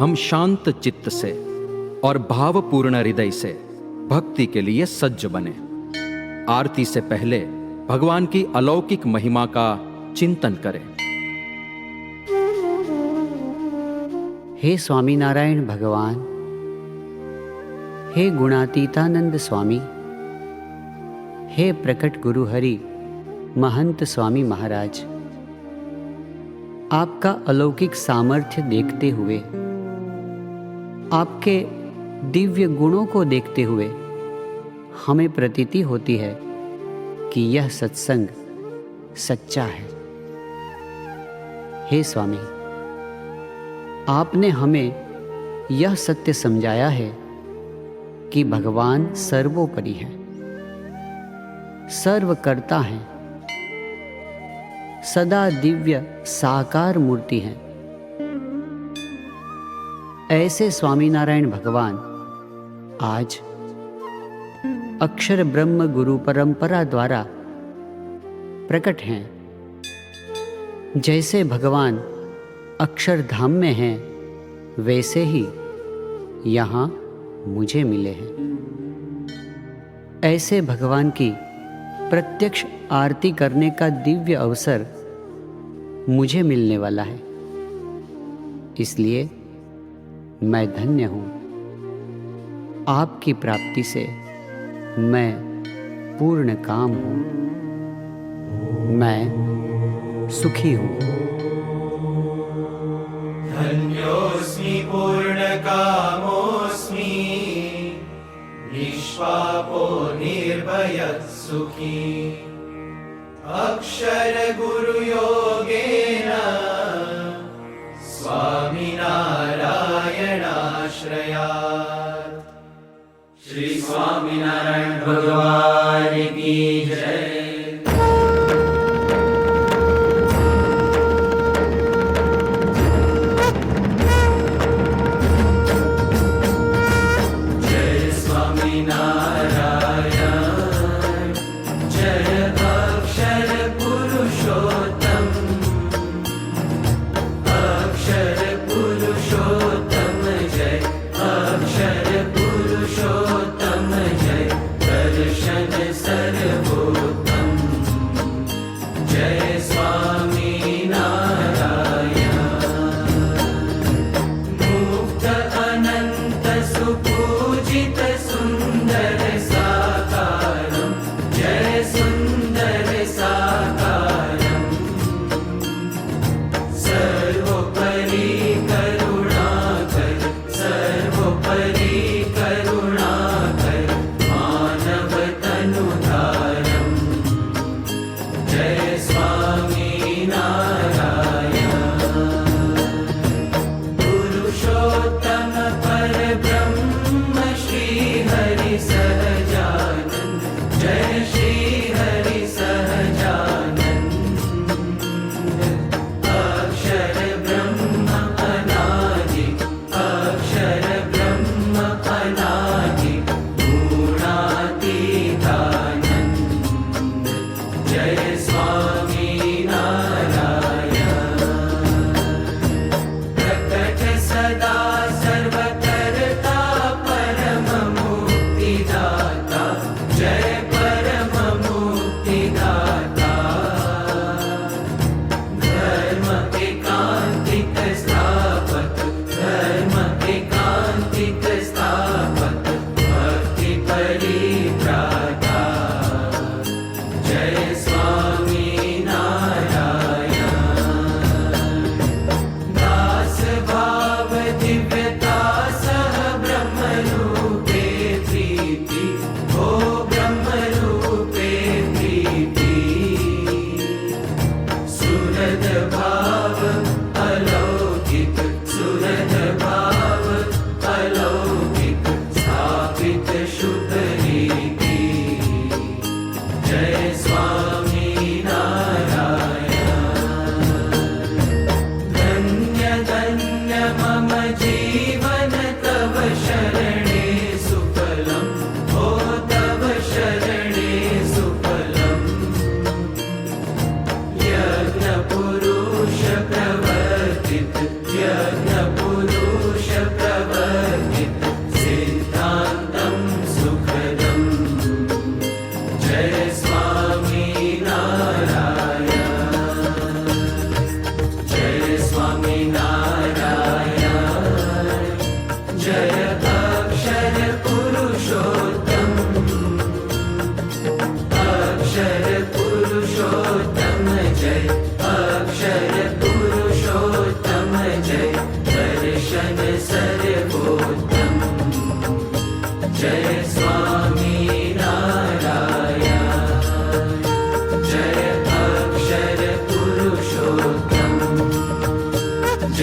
हम शांत चित्त से और भावपूर्ण हृदय से भक्ति के लिए सज्ज बने। आरती से पहले भगवान की अलौकिक महिमा का चिंतन करें। हे स्वामीनारायण भगवान, हे गुणातीतानंद स्वामी, हे प्रकट गुरु हरि महंत स्वामी महाराज, आपका अलौकिक सामर्थ्य देखते हुए, आपके दिव्य गुणों को देखते हुए हमें प्रतीति होती है कि यह सत्संग सच्चा है। हे स्वामी, आपने हमें यह सत्य समझाया है कि भगवान सर्वोपरि है, सर्वकर्ता हैं, सदा दिव्य साकार मूर्ति हैं। ऐसे स्वामीनारायण भगवान आज अक्षर ब्रह्म गुरु परंपरा द्वारा प्रकट हैं। जैसे भगवान अक्षरधाम में हैं, वैसे ही यहाँ मुझे मिले हैं। ऐसे भगवान की प्रत्यक्ष आरती करने का दिव्य अवसर मुझे मिलने वाला है, इसलिए मैं धन्य हूँ। आपकी प्राप्ति से मैं पूर्ण काम हूँ, मैं सुखी हूँ। धन्योऽस्मि पूर्णकामोऽस्मि, निष्पापो निर्भयः सुखी। अक्षर गुरु योगेन स्वामिनारायणाश्रयात्। श्री स्वामिनारायण भगवान की जय। जय स्वामिनारायण, जय अक्षर पुरुषोत्तम, अक्षर पुरुषोत्तम जय, अक्षर पुरुषोत्तम जय।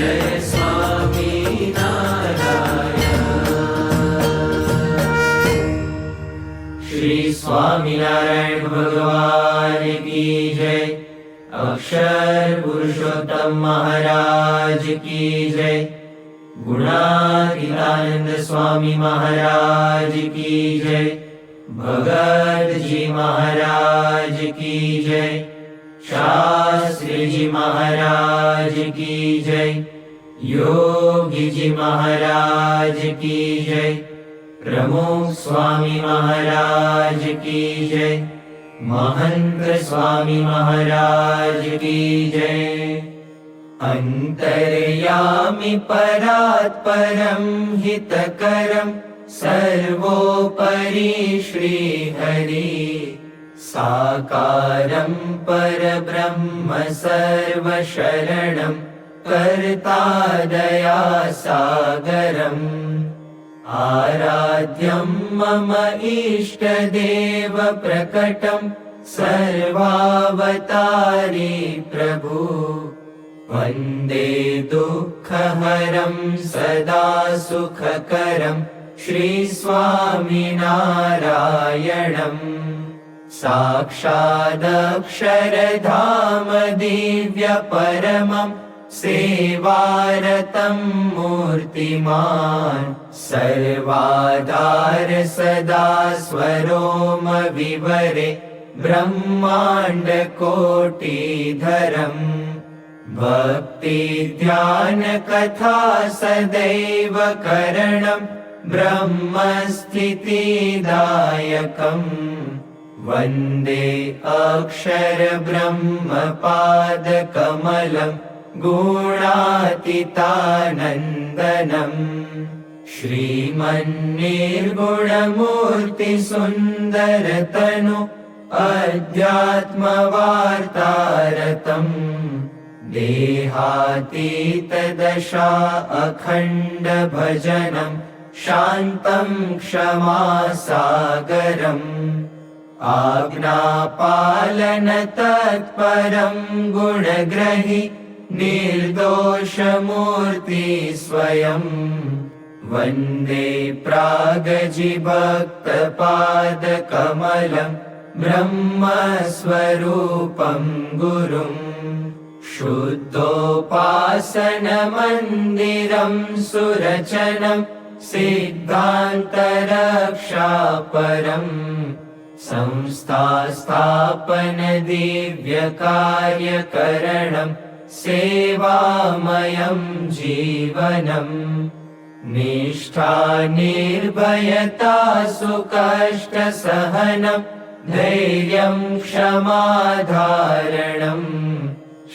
जय स्वामी नारायण। श्री स्वामिनारायण भगवान की जय। अक्षर पुरुषोत्तम महाराज की जय। गुणातीतानंद स्वामी महाराज की जय। भगत जी महाराज की जय। शास्त्री जी महाराज की जय। योगी जी महाराज की जय। प्रमुख स्वामी महाराज की जय। महंत स्वामी महाराज की जय। अंतर्यामि परात्परं हितकरं सर्वोपरि श्रीहरि। साकारं परब्रह्म सर्वशरणं कर्ता दयासागरम्। आराध्यं मम इष्टदेव प्रकटं सर्वावतारी प्रभु। वन्दे दुःखहरं सदा सुखकरं श्रीस्वामिनारायणम्। साक्षादक्षरधाम दिव्यपरमं सेवारतं मूर्तिमान्। सर्वाधार सदा स्वरोम विवरे ब्रह्माण्डकोटिधरम्। भक्ति ध्यान कथा सदैव करणं ब्रह्मस्थितिदायकम्। वन्दे अक्षर ब्रह्मपादकमलं गुणातीतानन्दनम्। श्रीमन्निर्गुणमूर्तिसुन्दरतनु अध्यात्मवार्तारतम्। देहातीतदशा अखण्ड भजनं शान्तं क्षमासागरम्। आज्ञापालन तत्परं गुणग्रहि निर्दोषमूर्ति स्वयं। वन्दे प्रागजिभक्तपादकमलं ब्रह्मस्वरूपं गुरुम्। शुद्धोपासनमन्दिरं सुरचनं सिद्धान्तरक्षापरम्। संस्थास्थापन दिव्यकार्यकरणं सेवामयं जीवनम्। निष्ठा निर्भयता सुकष्टसहनं धैर्यं क्षमाधारणम्।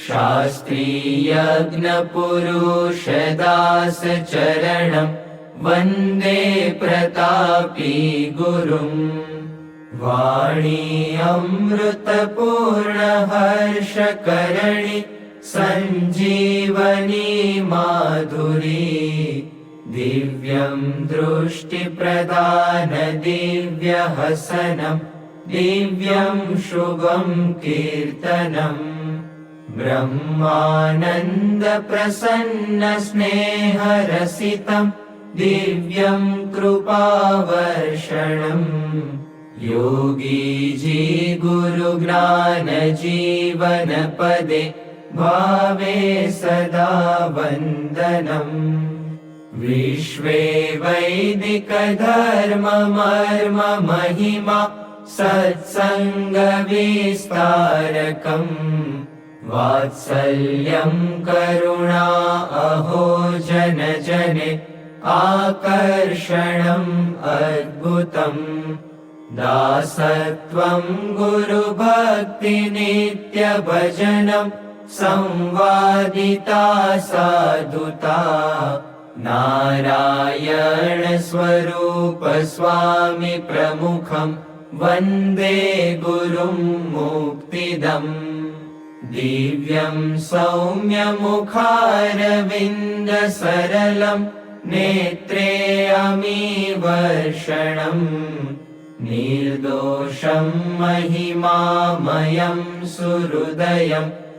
शास्त्रीयज्ञपुरुषदासचरणं वन्दे प्रतापी गुरुम्। वाणी अमृतपूर्णहर्षकरणि सञ्जीवनी माधुरी। दिव्यं दृष्टिप्रदान दिव्यहसनं दिव्यं शुभं कीर्तनम्। ब्रह्मानन्द प्रसन्न स्नेहरसितं दिव्यं कृपावर्षणम्। योगी जी गुरु ज्ञान जीवन पदे भावे सदा वन्दनम्। विश्वे वैदिक धर्म मर्म महिमा सत्संग विस्तारकम्। वात्सल्यं करुणा अहो जन जने आकर्षणम् अद्भुतम्। दासत्वं गुरुभक्ति नित्य भजनं संवादिता साधुता। नारायण स्वरूप स्वामी प्रमुखं वन्दे गुरुं मुक्तिदम्। दिव्यं सौम्यमुखारविन्द सरलं नेत्रे अमीवर्षणम्। निर्दोषं महिमामयं सुहृदयं